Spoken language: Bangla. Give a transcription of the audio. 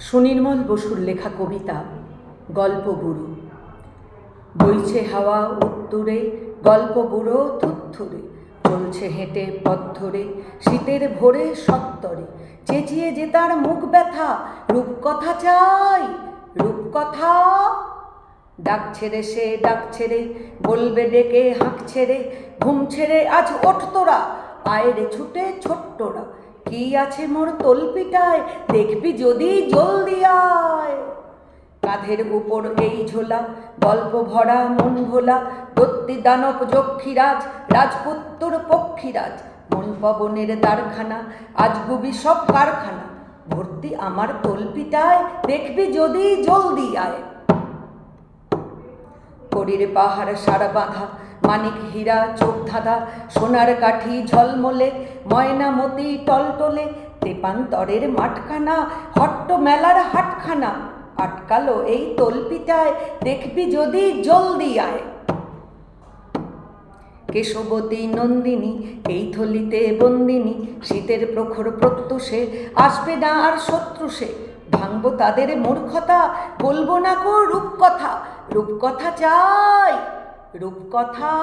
সুনির্মল বসুর লেখা কবিতা গল্প বুড়ো। বইছে হাওয়া উত্তরে, গল্প বুড়ো থুরথুরে, চলছে হেঁটে পথ ধরে, শীতের ভোরে সত্তরে, চেঁচিয়ে যে তার মুখ ব্যথা, রূপকথা চাই রূপকথা। ডাক ছেড়ে সে ডাক ছেড়ে, বলবে ডেকে হাঁক ছেড়ে, ঘুম ছেড়ে আজ ওঠ তোরা, আয় রে ছুটে ছোট্টরা, কি আছে মোর তলপিটায়, দেখবি যদি জলদি আয়। কাঁধের উপর এই ঝোলা, গল্প ভরা মন ভোলা, দত্তি দানব যক্ষীরাজ, রাজপুত্তর পক্ষীরাজ, মন পবনের দ্বারখানা, আজ গুবি সব কারখানা, ভর্তি আমার তলপিটায়, দেখবি যদি জলদি আয়। করির পাহাড় সারা বাঁধা, মানিক হীরা চোখ ধাঁধা, সোনার কাঠি ঝলমলে, ময়না মতি টলটলে, তেপান্তরের মাঠখানা, হট্ট মেলার হাটখানা, আটকালো এই তলপিটায়, দেখবি যদি জলদি আয়। কেশবতী নন্দিনী এই থলিতে বন্দিনী, শীতের প্রখর প্রত্যুষে, আসবে না আর শত্রু সে, ভাঙবো তাদের মূর্খতা, বলবো না কো রূপকথা, রূপকথা চাই রূপকথা।